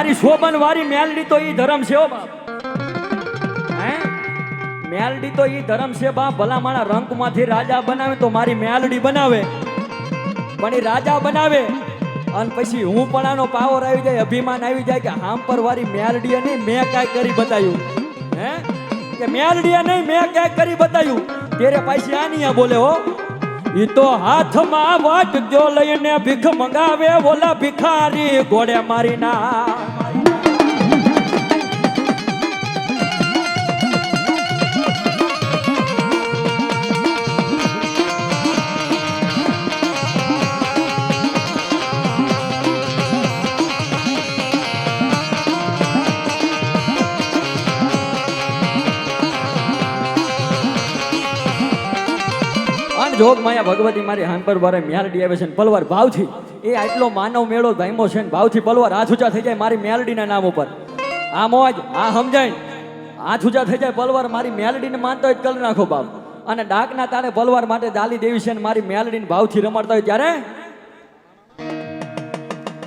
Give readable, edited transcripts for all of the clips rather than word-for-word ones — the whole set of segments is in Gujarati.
મારી શોભન વાળી મેલડી તો ઈ ધર્મ છે હો બાપ. હે મેલડી તો ઈ ધર્મ છે બાપ. ભલા મારા રંકમાંથી રાજા બનાવે તો મારી મેલડી બનાવે, પણ ઈ રાજા બનાવે અને પછી હું પણ આનો પાવર આવી જાય, અભિમાન આવી જાય કે હામ પર વાળી મેલડીએ નહીં મેં કાંઈ કરી બતાવ્યું. હે કે મેલડીએ નહીં મેં કાંઈ કરી બતાવ્યું. તેરે પાછી આની આ બોલે હો. ઈ તો હાથમાં વાટજો લઈને ભીખ મંગાવે, ઓલા ભિખારી ઘોડે મારી ના. જોગ માયા ભગવતી મારી હાનપર વારે મેલડી આવે છે ને પલવાર ભાવથી એ આટલો માનવ મેળો ભાઈમો છે ને ભાવથી પલવાર હાથ ઊંચા થઈ જાય મારી મેલડીના નામ ઉપર. આ મોજ આ સમજાય હાથ ઊંચા થઈ જાય પલવાર મારી મેલડીને માનતો હોય કરી નાખો બાપ. અને ડાકના તારે પલવાર માટે દાલી દેવી છે ને મારી મેલડીને ભાવથી રમાડતા હોય ત્યારે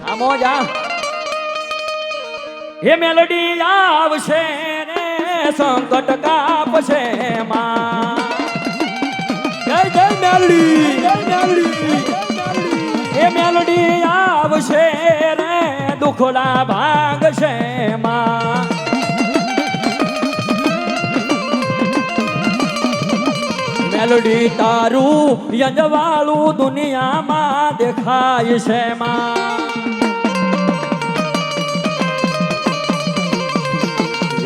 આ મોજ આ હે મેલડી આવશે ને સંકટ કાપશે માં. જય જય મેલડી, જય મેલડી, એ મેલડી આવશે રે દુખડા ભાગશે માં. મેલડી તારું યજવાળું દુનિયામાં દેખાય છે માં.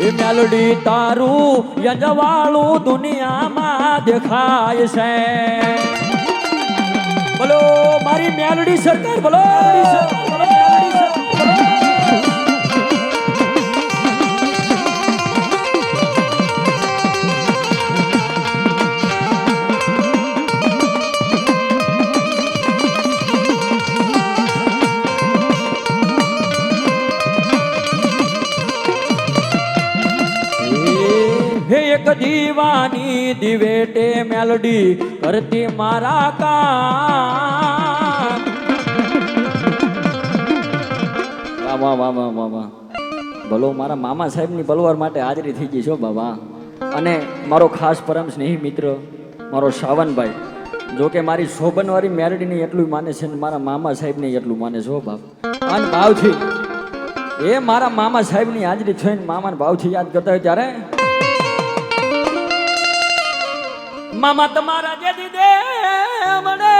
એ મેલડી તારું યજવાળું દુનિયામાં દેખાય છે. બોલો મારી મેલડી સરકાર, બોલો મેલડી સરકાર. એક દીવાની દિવેટે મેલડી કરતી મારા કામ. વાહ વાહ વાહ વાહ વાહ. ભલો મારા મામા સાહેબની પલવાર માટે હાજરી થઈ ગઈ છો બાબા. અને મારો ખાસ પરમ સ્નેહી મિત્ર મારો શાવનભાઈ, જો કે મારી શોભનવાળી મેલડીને એટલું માને છે ને મારા મામા સાહેબને એટલું માને છો બાપ. અને ભાવથી એ મારા મામા સાહેબની હાજરી થઈને મામાને ભાવથી યાદ કરતા હોય ત્યારે મામા તમારા જે દીદે મને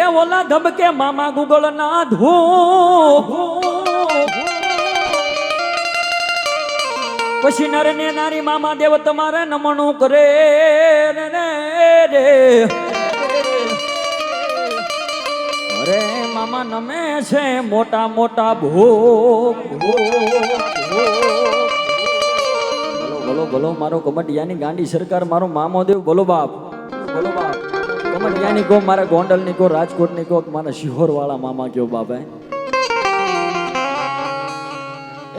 એ ઓલા ધબકે મામા ગુગળ ના ધૂપ. પછી નર ને નારી મામા દેવ તમારે નમણું કરે રે. અરે મામા નમે છે મોટા મોટા ભોગ. બોલો બોલો મારો કમટિયાની ગાંડી સરકાર મારો મામો દેવ. બોલો બાપ, બોલો બાપ. કમટિયાની કો, મારા ગોંડલની કો, રાજકોટની કો, મારા શિહોર વાળા મામા કયો બાપ.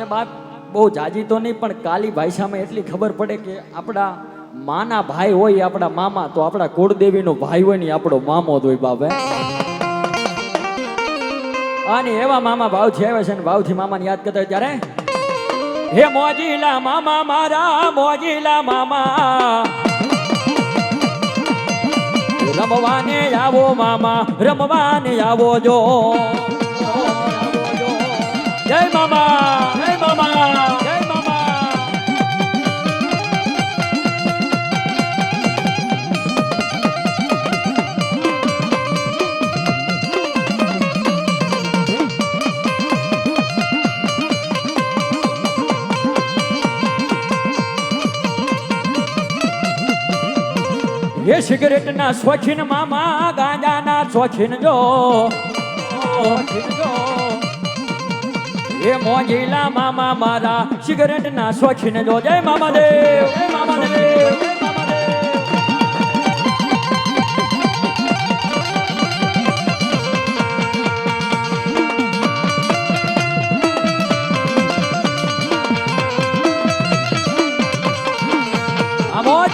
એ બાપ બહુ જાજી તો નહીં પણ કાલી ભાઈ સામે એટલી ખબર પડે કે આપણા માના ભાઈ હોય આપણા મામા, તો આપણા કુળદેવીનો ભાઈ હોય ને આપણો મામો જ હોય બાપ. અને એવા મામા ભાવથી આવે છે ને ભાવથી મામાને યાદ કરતા હોય ત્યારે હે મોજીલા મામા મારા મોજીલા મામા, રમવાને આવો મામા, રમવાને આવો જો. જય મામા, જય મામા, જય મામા. એ સિગરેટ ના શોખીન મામા, ગાંજા ના શોખીન જો. એ મોજીલા મામા મારા સિગરેટ ના શોખીન જો. જય મામા દેવ, જય મામા દેવ, જય મામા દેવ. આમોદ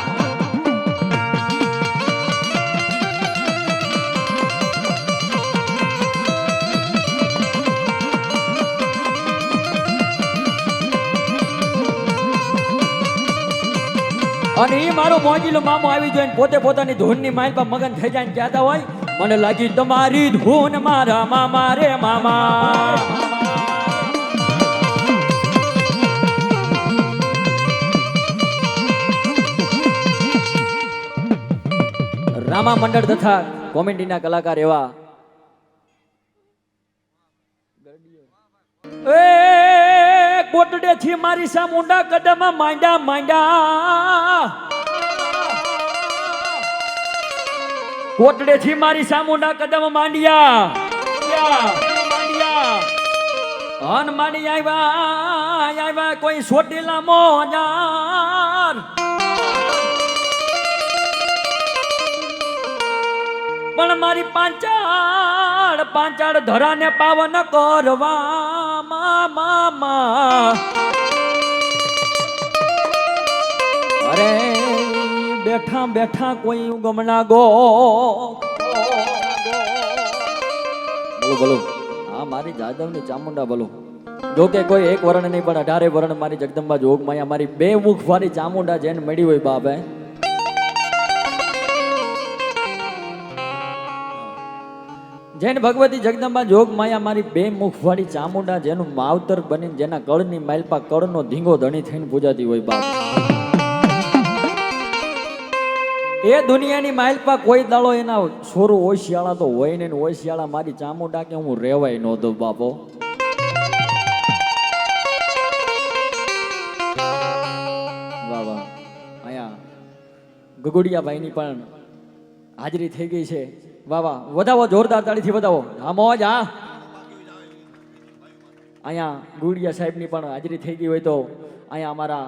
અને એ મારો મોજીલો મામો આવી જોઈને પોતે પોતાની ધૂનની માઇલ પર મગન થઈ જાય કહેતા હોય મને લાગી તમારી ધૂન મારા મામા રે મામા. રામા મંડળ તથા કોમેડીના કલાકાર એવા એ કોટડે થી મારી સા મુંડા કદમાં માંડ્યા માંડ્યા કોટડે થી મારી સા મુંડા કદમ માંડ્યા હન માની આવ્યા કોઈ સોટેલા મોજાર પણ મારી પાંચાળ ધરાને પાવન કરવા મામા. અરે બેઠા બેઠા કોઈ ગમના ગો બોલો બોલો હા મારી જાદવની ચામુંડા બોલો. જો કે કોઈ એક વરણ નહીં પણ 18 વરણ મારી જગદંબા જોગ માયા મારી બે મુખ વાળી ચામુંડા જેને મળી હોય બાપ હે જેને ભગવતી જગદંબા જોગ માયા મારી બે મુખવાળી ચામુંડા જેનું માવતર બની જેના કળની માલપા કળનો ધીંગો ધણી થઈને પૂજાતી હોય બાપ. એ દુનિયાની માલપા કોઈ દાડો એના છોરું ઓશિયાળા તો હોય ને ઓશિયાળા મારી ચામુંડા કે હું રેવાય નહોતો બાપો. વાહ વાહ અહીંયા ગગુડિયાભાઈની પણ હાજરી થઈ ગઈ છે. વાહ વાહ વધાવો જોરદાર તાળીથી વધાવો. હા મોજ હા અહીંયા ગુડિયા સાહેબની પણ હાજરી થઈ ગઈ હોય તો અહીંયા અમારા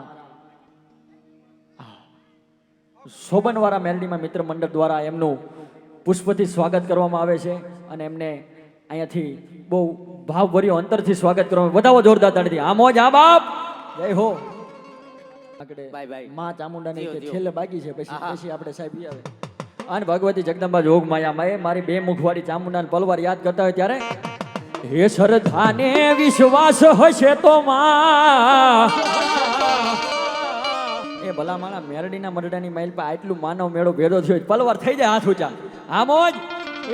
શોભનવાળા મેલડીમાં મિત્ર મંડળ દ્વારા એમનું પુષ્પથી સ્વાગત કરવામાં આવે છે અને એમને અહીંયાથી બહુ ભાવભર્યો અંતરથી સ્વાગત કરવામાં વધાવો જોરદાર તાળીથી. હા મોજ હા બાપ જય હો. માં ચામુંડાની છેલ્લે બાકી છે પછી આપણે સાહેબ આવે અને ભગવતી જગદંબા જોગ માયા મારી બે મુખવાળી ચામુંડા પલવાર યાદ કરતા હોય ત્યારે હે શ્રદ્ધાને વિશ્વાસ હશે તો માં એ ભલા માણા મેરડીના મરડાની માઇલ પર આટલું માનવ મેળો ભેડો થયો પલવાર થઈ જાય હાથ ઊંચા. આમોજ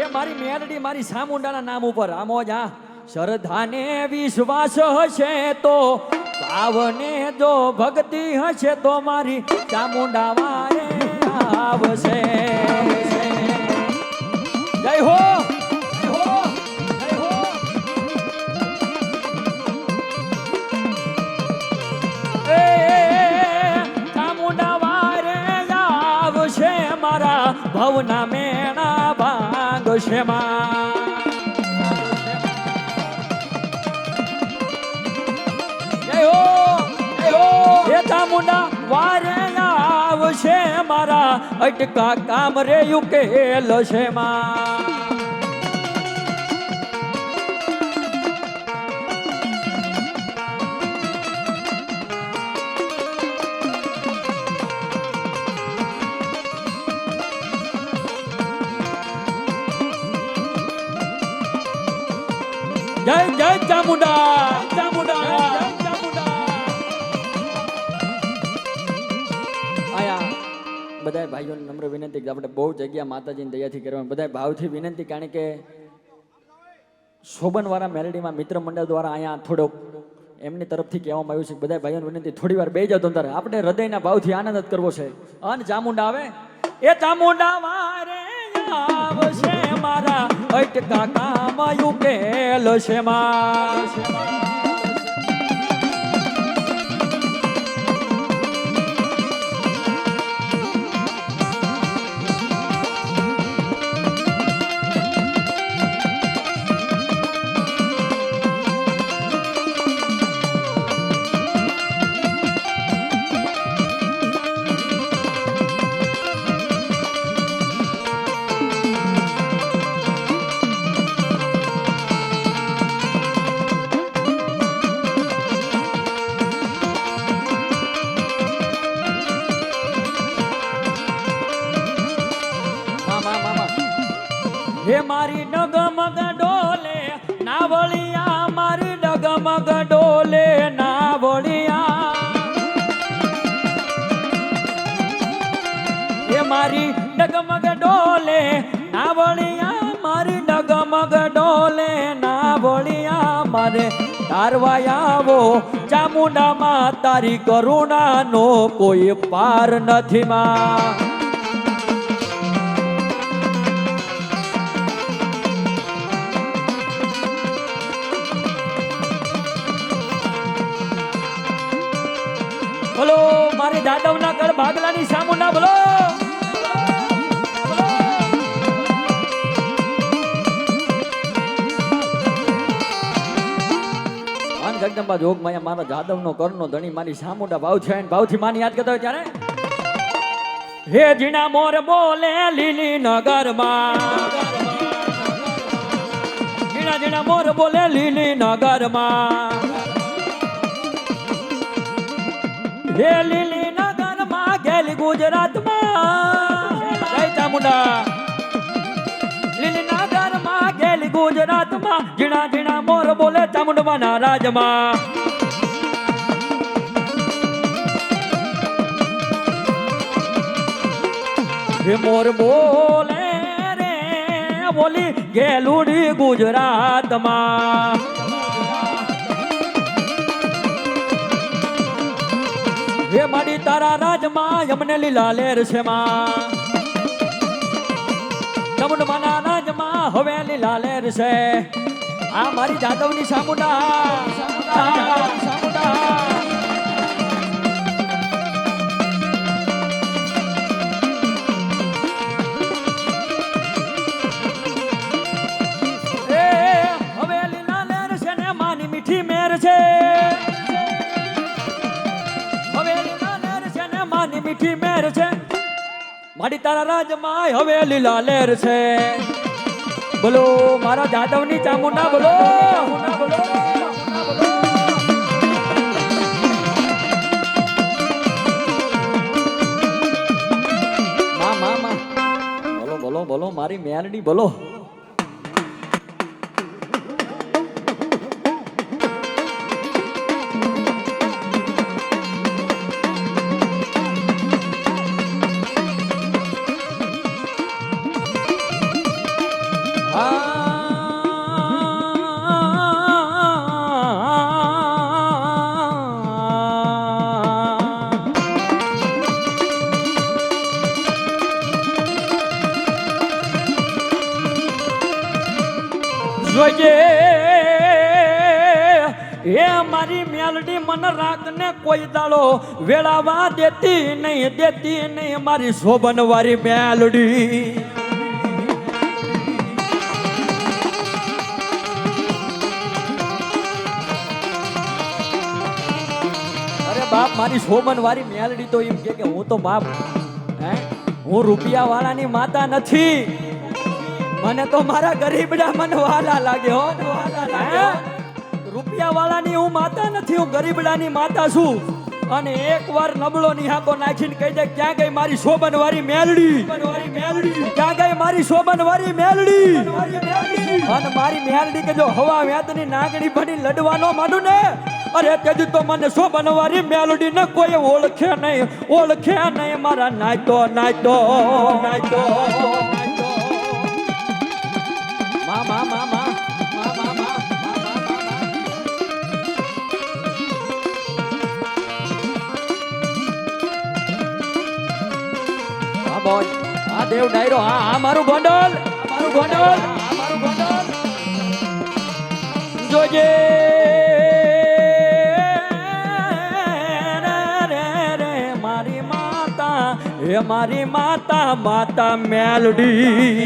એ મારી મેરડી મારી ચામુંડાના નામ ઉપર આમોજ હા શ્રદ્ધાને વિશ્વાસ હશે તો ભાવને જો ભક્તિ હશે તો મારી ચામુંડા વારે આવશે. જય હો જય હો જય હો. એ ચામુંડા વારે આવશે મારા ભવના મેણા ભાંગશે માં. જય હો જય હો. એ ચામુંડા વારે આવશે મારા અટકા કામ રે યુકેલ છે માં. જય જય ચામુંડા ચામુંડા ચામુંડા. આયા બધા ભાઈઓને નમ્ર વિનંતી કે આપણે બહુ જગ્યા માતાજીની દયાથી કરવાની બધા ભાવથી વિનંતી કારણ કે શોભનવાળા મેલડીમાં મિત્ર મંડળ દ્વારા અહીંયા થોડોક એમની તરફથી કહેવામાં આવ્યું છે બધા ભાઈઓને વિનંતી થોડી વાર બેસી જાવ તો તારે આપણે હૃદયના ભાવથી આનંદ જ કરવો છે. અને ચામુંડા આવે એ ચામુંડા વારે આવશે મારા અટકા કામ યુકેલ છે માં. હે મારી ડગમગ ડોલે નાવળિયા મારી ડગમગ ડોલે નાવળિયા ડગમગ ડોલે નાવળિયા મારી ડગમગ ડોલે નાવળિયા મારે તારવાય આવો ચામુંડામાં તારી કરુણાનો કોઈ પાર નથી માં. બોલો મારી જાદવના ગઢ ભાગલાની ચામુંડા બોલો. જગદંબા જોગ માયા મારા જાદવનો કરનો ધણી મારી ચામુંડા ભાવ છે ને ભાવથી માની યાદ કરતા હોય ત્યારે હે જીણા મોર બોલે લીલી નગરમાં જીણા જીણા મોર બોલે લીલી નગરમાં હે લીલી નગરમાં ગેલી ગુજરાતમાં જય ચામુંડા લીલી નગરમાં ગેલી ગુજરાતમાં જીણા જીણા મોર બોલે ચામુંડવાના રાજમાં. હે મોર બોલે રે બોલી ગેલુડી ગુજરાતમાં. હે માડી તારા રાજમાં યમને લીલા લેર છે માં. ચામુંડવાના રાજમાં હવે લીલા લેર છે. આ મારી જાદવની ચામુંડા ચામુંડા. હવે લીલા લેર છે ને માની મીઠી મેર છે. હવે લીલા લેર છે ને માની મીઠી મેર છે. મારી તારા રાજમાં હવે લીલા લેર છે. બોલો મારા જાદવની ચામુંડા બોલો. બોલો બોલો બોલો મારી મેલડી બોલો. જોજે એ મારી મેલડી મન રાખને કોઈ દાડો વેળાવા દેતી નહીં મારી શોભન વાળી મેલડી. અરે બાપ મારી શોભન વાળી મેલડી તો એમ કે હું તો બાપ હું રૂપિયા વાળાની માતા નથી. મને તો મારા ગરીબડા મને વાલા લાગે હો. રૂપિયા વાળાની હું માતા નથી, હું ગરીબડાની માતા છું. અને એકવાર નબળો નિહાકો નાખીને કહી દે ક્યાં ગઈ મારી શોભન વાળી મેલડી. ક્યાં ગઈ મારી શોભન વાળી મેલડી. અને મારી મેલડી કે જો હવા વેતની નાગણી બની લડવાનો માંડું ને અરે તેજી તો મને શોભન વાળી મેલડી ને કોઈ ઓળખે નહીં મારા નાચતો આ દેવ ડાયરો આ મારું ગોંડલ જોજે રે મારી માતા માતા મેલડી.